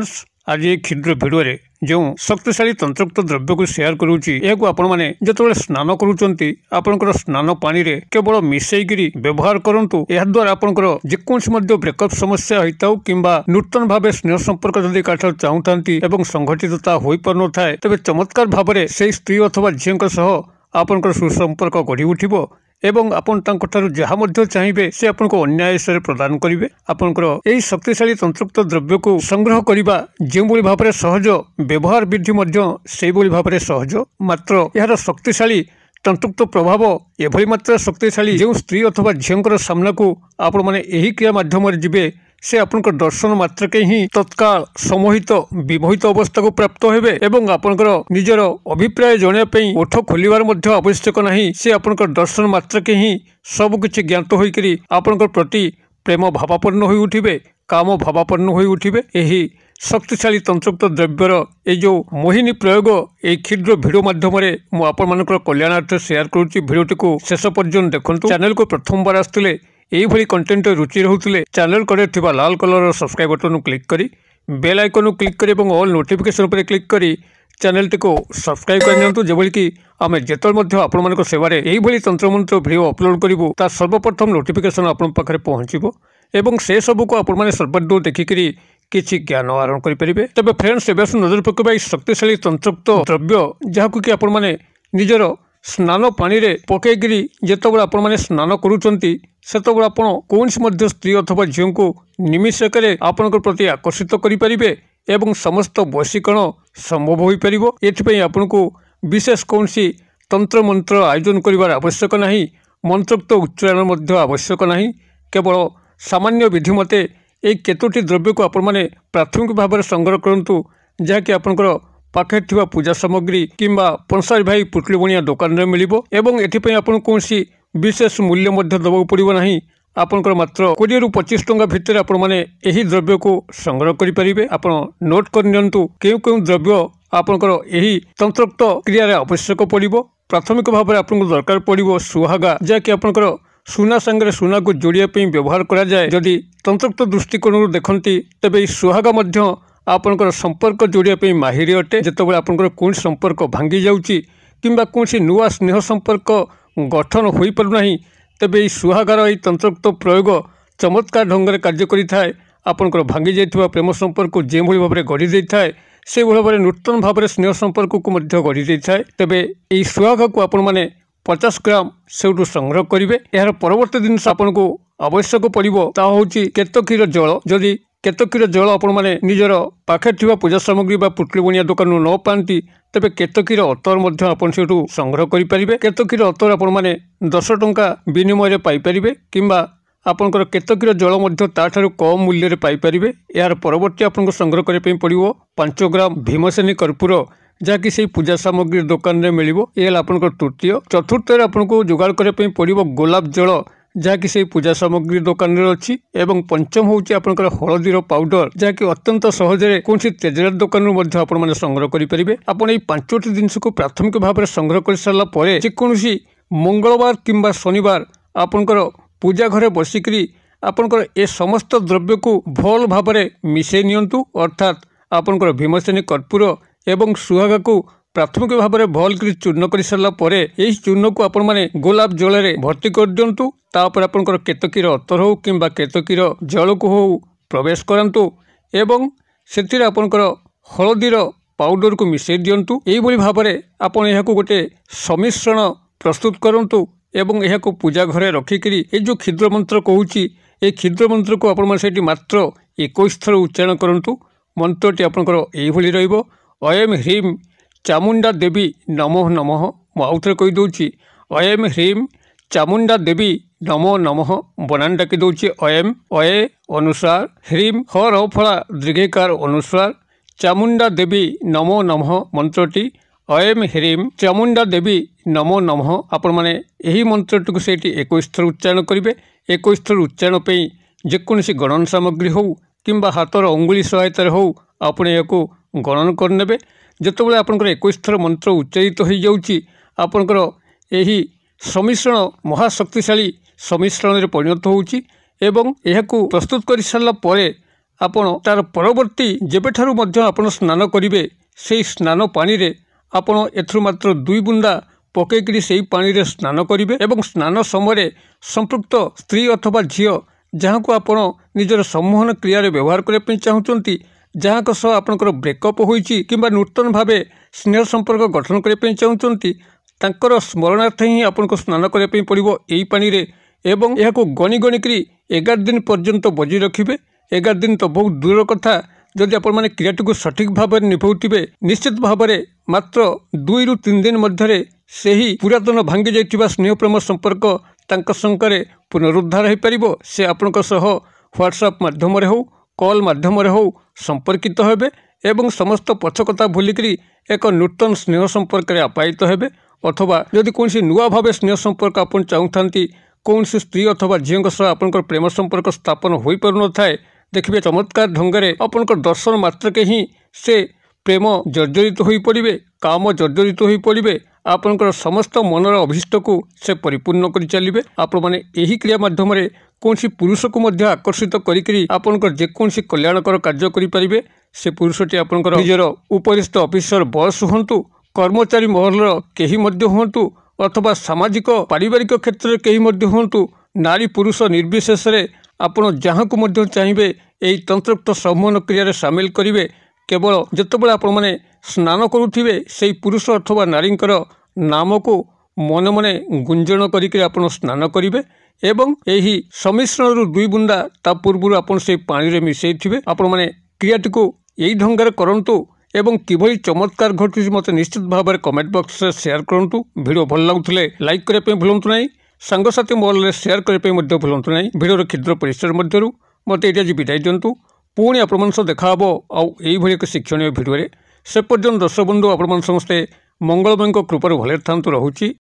Friends आज ये क्षुद्र भिडियो जो शक्तिशाली तंत्रोक्त द्रव्य को शेयर करुच्ची आपण मैंने जो स्नान कर स्नान पानी रे केवल मिसईकरी व्यवहार करंतु यह द्वारा आपंकर जेकोसी ब्रेकअप समस्या होता किंबा नूतन भाव स्नेह संपर्क जदि काठार चाहूथांती एवं संगठितता हो पार न थाए तेबे चमत्कार भाव में से स्त्री अथवा झील सह आपंकर सुसंपर्क गढ़ी उठिबो एवं आपण तांको जहाँ चाहिए से आपको अन्याय प्रदान करेंगे आपंकर यही शक्तिशाली तंत्रोक्त द्रव्य को संग्रह करने जो भाव में सहज व्यवहार विधि से भाव में सहज मात्र यार शक्तिशाली तंत्रोक्त प्रभाव एभली मात्रा शक्तिशाली जो स्त्री अथवा झील सामना को आपण मैंने यही क्रिया माध्यम जी से आपंकर दर्शन मात्र के ही तत्काल समोहित विमोहित अवस्था को प्राप्त हेबे एवं आपंकर निजर अभिप्राय जणाई ओठ खोलिबार मध्य आवश्यक नहीं से आपंकर दर्शन मात्र के ही सबकिछि ज्ञात होइकरी आपंकर प्रति प्रेम भावापन्न होई उठिबे काम भावापन्न होई उठिबे। एही शक्तिशाली तंत्रोक्त द्रव्यर ये जो मोहिनी प्रयोग ये क्षुद्र भिडियो माध्यम मु आपण मानकर कल्याणार्थ शेयर करुच्ची। भिडियोटी को शेष पर्यंत देखंतु। चैनल को प्रथम बार आसुले यही कंटेंट रुचि रोते चैनल कड़े थिबा लाल कलर सब्सक्राइब बटन क्लिक करी बेल आइकन क्लिक करी और ऑल नोटिफिकेशन पर क्लिक करी चैनल टी को सब्सक्राइब कर दिंतु जेभली कि आम जिते आपण सेवार यही तंत्रमंत्र भिडियो अपलोड करूँ ता सर्वप्रथम नोटिफिकेशन आपण पाखे पहुँचो एवं से सबको आपण मैंने सर्वदूर देखिकी किसी ज्ञान आहरण करेंगे। तेज फ्रेंड्स एवं नजर पकड़ा शक्तिशाली तंत्रोक्त द्रव्य जहाँ कि आपण मैंने निजर स्नान पानी रे पकईकरी जितेबाला आपण मैंने स्नान करुँच सेतबे आपण कौन स्त्री अथवा झील को निमिषक आपण प्रति आकर्षित करें एवं समस्त वशीकरण संभव हो पार। एथि आपण को विशेष कौन तंत्र मंत्र आयोजन कर आवश्यक नहीं मंत्रोक्त उच्चारण आवश्यक नहीं केवल सामान्य विधि मते एक केतोटी द्रव्य को आपण मैंने प्राथमिक भाव में संग्रह करूँ जहाँकि आपंकर पाखे थिबा पूजा सामग्री किंबा पंसारी भाई पुटली बनिया दुकान में मिलिबो एवं एथि आपण कौन विशेष मूल्य दबाक पड़ो ना आपंकर मात्र 20 ରୁ 25 टंका भितर आपण मैंने यही द्रव्य को संग्रह करेंगे। आप नोट करनियंतु केउ केउ द्रव्य आपंकर यही तंत्रोक्त क्रिया आवश्यक पड़ो। प्राथमिक भाव में आपको दरकार पड़ो सुहागा जहाँकि आपंकर सुना सांगे सुना को जोड़ापी व्यवहार करा जाए। जदि तंत्रोक्त दृष्टिकोण देखती तेबे सुहागा आपंकर संपर्क जोड़ापी माहिरी अटे। जितेबाला आपंकर कौन संपर्क भांगी जाउची किंबा कौन नुआ स्नेह संपर्क गठन हो पारना तेबे सुहागार यही तंत्रोक्त प्रयोग चमत्कार ढंग से कार्य करें। आपंकर भांगी जाइथिबा प्रेम संपर्क जो भाव में गढ़ी देता से भाव में नूतन भाव में स्नेह संपर्क को गढ़ी देता। तेबे यही सुहागा को आपण मैंने 50 ग्राम से संग्रह करेंगे। यार परवर्ती दिन आपन को आवश्यक पड़ो ता होची केतकीर जल। जदि केतकीर जल आपण मैंने निजर पाखे थिबा पूजा सामग्री बा पुटली बनिया दुकान न पाती तेबे केतकीर अतर आपण से संग्रह करेंगे। केतकीर अतर आपण मैंने 10 टंका विनिमय पाइपर किंबा आपंकर केतकीर जल ताठारु कम मूल्य पाइपर। यार परवर्ती आपको संग्रह करने पड़ो 5 ग्राम भीमसेनी कर्पूर जहाँकि से पूजा सामग्री दुकान में मिलिबो। ये आपंकर तृतीय। चतुर्थ आपको जोगाड़ करने पड़ो गोलाप जल जहाँकि से पूजा सामग्री दुकान में अच्छी। एवं पंचम हूँ आपंकर हलदीर पाउडर जहाँकि अत्यंत सहजरे कौन तेजरात दुकान मैंने संग्रह करेंगे। आपड़ ये 5टी जिनस को प्राथमिक भाव में संग्रह कर सारापर जेकोसी मंगलवार किंबा शनिवार आपंकर पूजा घरे बसिकी आपंकर ए समस्त द्रव्य को भल भाव में मिसई नियंतु अर्थात आपंकर भीमसेनी कर्पूर एवं सुहागा को प्राथमिक भाव में भल कर चूर्ण कर सारापर यही चूर्ण को आपण मैंने गोलाप जल में भर्ती कर दिंतु। तापर आपंकर केतकीर अतर हो कि केतकीर जल को हो प्रवेश करंतु एवं से आपंकर हलदीर पाउडर को मिसई दिंतु। यही भाव में आपड़ यह गोटे सम्मिश्रण प्रस्तुत करंतु एवं यह पूजा घरे रखिकी ये जो क्षुद्र मंत्र कहूँ ये क्षुद्र मंत्र को आपण मात्र 21 थर उच्चारण करंतु। मंत्रटी आपंकर यही रहिबो अयम ह्रीम चामुंडा देवी नमो नमः। मुझे कहीदे अयम ह्रीम चामुंडा देवी नमो नमः बनान डाकी दूची अयम अये अनुसार ह्रीम हर फला दीर्घकार अनुसार चामुंडा देवी नमो नमः मंत्रटी अयम ह्रीम चामुंडा देवी नमो नमः। आपण मैंने यही मंत्रटी को से 21 थर उच्चारण करेंगे। 21 थर उच्चारण पर जेकोसी गणन सामग्री हो किंबा हाथर अंगुली सहायतार हो आपण या गणन करने। जितेबाला आपंकर 21 थर मंत्र उच्चारित हो जाउची आपंकर यही सम्मिश्रण महाशक्तिशाली सम्मिश्रण में परिणत होउची एवं यह प्रस्तुत कर सारापर ଆପଣ ତାର ପରବର୍ତ୍ତୀ ଯେବେଠାରୁ ମଧ୍ୟ ଆପଣ ସ୍ନାନ କରିବେ ସେହି ସ୍ନାନ ପାଣିରେ ଆପଣ ଏଥିରୁ ମାତ୍ର 2 ବୁନ୍ଦା ପକାଇକରି ସେହି ପାଣିରେ ସ୍ନାନ କରିବେ ଏବଂ ସ୍ନାନ ସମୟରେ ସମ୍ପୃକ୍ତ ସ୍ତ୍ରୀ ଅଥବା ଝିଅ ଯାହାକୁ ଆପଣ ନିଜର ସମ୍ମୋହନ କ୍ରିୟାରେ ବ୍ୟବହାର କରିବା ପାଇଁ ଚାହୁଁଛନ୍ତି, ଯାହାଙ୍କ ସହ ଆପଣଙ୍କର ବ୍ରେକଅପ୍ ହୋଇଛି କିମ୍ବା ନୂତନ ଭାବେ ସ୍ନେହ ସମ୍ପର୍କ ଗଠନ କରିବା ପାଇଁ ଚାହୁଁଛନ୍ତି, ତାଙ୍କର ସ୍ମରଣାର୍ଥ ହିଁ ଆପଣଙ୍କୁ ସ୍ନାନ କରିବା ପାଇଁ ପଡ଼ିବ ଏହି ପାଣିରେ ଏବଂ ଏହାକୁ ଗଣି ଗଣିକରି 11 ଦିନ ପର୍ଯ୍ୟନ୍ତ ବଜାଇ ରଖିବେ। 11 ଦିନ ତ ବହୁତ ଦୂରର କଥା। ଯଦି ଆପଣମାନେ କ୍ରିୟାଟିକୁ ସଠିକ୍ ଭାବରେ ନିଭାଉଥିବେ ନିଶ୍ଚିତ ଭାବରେ ମାତ୍ର 2 ରୁ 3 ଦିନ ମଧ୍ୟରେ ସେହି ପୁରାତନ ଭାଙ୍ଗି ଯାଇଥିବା ସ୍ନେହ ପ୍ରେମ ସମ୍ପର୍କ ତାଙ୍କ ସଙ୍ଗରେ ପୁନରୁଦ୍ଧାର ହୋଇପାରିବ। ସେ ଆପଣଙ୍କ ସହ ହ୍ୱାଟ୍ସଆପ୍ ମାଧ୍ୟମରେ ହେଉ କଲ୍ ମାଧ୍ୟମରେ ହେଉ ସମ୍ପର୍କିତ ହେବେ ଏବଂ ସମସ୍ତ ପଛ କଥା ଭୁଲିକରି ଏକ ନୂତନ ସ୍ନେହ ସମ୍ପର୍କରେ ଆପାୟିତ ହେବେ। ଅଥବା ଯଦି କୌଣସି ନୂଆ ଭାବେ ସ୍ନେହ ସମ୍ପର୍କ ଆପଣ ଚାହୁଁଥାନ୍ତି, କୌଣସି ସ୍ତ୍ରୀ ଅଥବା ଝିଅଙ୍କ ସହ ଆପଣଙ୍କର ପ୍ରେମ ସମ୍ପର୍କ ସ୍ଥାପନ ହୋଇପାରୁନଥାଏ, ଦେଖିବେ ଚମତ୍କାର ଢଙ୍ଗରେ ଆପଣଙ୍କର ଦର୍ଶନ ମାତ୍ରକେ ହିଁ ସେ ପ୍ରେମ ଜର୍ଜରିତ ହୋଇପଡ଼ିବେ, କାମ ଜର୍ଜରିତ ହୋଇପଡ଼ିବେ। ଆପଣଙ୍କର ସମସ୍ତ ମନର ଅଭୀଷ୍ଟକୁ ସେ ପରିପୂର୍ଣ୍ଣ କରି ଚାଲିବେ। ଆପଣମାନେ ଏହି କ୍ରିୟା ମାଧ୍ୟମରେ କୌଣସି ପୁରୁଷକୁ ମଧ୍ୟ ଆକର୍ଷିତ କରିକରି ଆପଣଙ୍କର ଯେକୌଣସି କଲ୍ୟାଣକର କାର୍ଯ୍ୟ କରିପାରିବେ। ସେ ପୁରୁଷଟି ଆପଣଙ୍କର ନିଜର ଉପରିସ୍ଥ ଅଫିସର ବସ୍ ହୁଅନ୍ତୁ, କର୍ମଚାରୀ ମହଲର କେହି ମଧ୍ୟ ହୁଅନ୍ତୁ ଅଥବା ସାମାଜିକ ପାରିବାରିକ କ୍ଷେତ୍ରରେ କେହି ମଧ୍ୟ ହୁଅନ୍ତୁ, ନାରୀ ପୁରୁଷ ନିର୍ବିଶେଷରେ ଆପଣ ଯାହାକୁ ମଧ୍ୟ ଚାହିଁବେ ଏହି ତନ୍ତ୍ରୋକ୍ତ ସମ୍ମୋହନ କ୍ରିୟାରେ ସାମିଲ କରିବେ। କେବଳ ଯେତେବେଳେ ଆପଣମାନେ ସ୍ନାନ କରୁଥିବେ ସେହି ପୁରୁଷ ଅଥବା ନାରୀଙ୍କର ନାମକୁ ମନେ ମନେ ଗୁଞ୍ଜନ କରିକି ଆପଣ ସ୍ନାନ କରିବେ ଏବଂ ଏହି ସମ୍ମିଶ୍ରଣରୁ 2 ବୁନ୍ଦା ତା ପୂର୍ବରୁ ଆପଣ ସେହି ପାଣିରେ ମିଶାଇଥିବେ। ଆପଣମାନେ କ୍ରିୟାଟିକୁ ଏହି ଢଙ୍ଗରେ କରନ୍ତୁ ଏବଂ କିଭଳି ଚମତ୍କାର ଘଟୁଛି ମୋତେ ନିଶ୍ଚିତ ଭାବରେ କମେଣ୍ଟ ବକ୍ସରେ ସେୟାର କରନ୍ତୁ। ଭିଡ଼ିଓ ଭଲ ଲାଗୁଥିଲେ ଲାଇକ୍ କରିବା ପାଇଁ ଭୁଲନ୍ତୁ ନାହିଁ, ସାଙ୍ଗସାଥି ମହଲରେ ସେୟାର କରିବା ପାଇଁ ମଧ୍ୟ ଭୁଲନ୍ତୁ ନାହିଁ। ଭିଡ଼ିଓର କ୍ଷୁଦ୍ର ପରିସର ମଧ୍ୟରୁ ମୋତେ ଏଇଠି ଆଜି ବିଦାୟ ଦିଅନ୍ତୁ। ପୁଣି ଆପଣମାନଙ୍କ ସହ ଦେଖାହେବ ଆଉ ଏଇଭଳି ଏକ ଶିକ୍ଷଣୀୟ ଭିଡ଼ିଓରେ। ସେ ପର୍ଯ୍ୟନ୍ତ ଦର୍ଶକ ବନ୍ଧୁ ଆପଣମାନେ ସମସ୍ତେ ମଙ୍ଗଳମୟଙ୍କ କୃପାରୁ ଭଲରେ ଥାନ୍ତୁ। ରହୁଛି।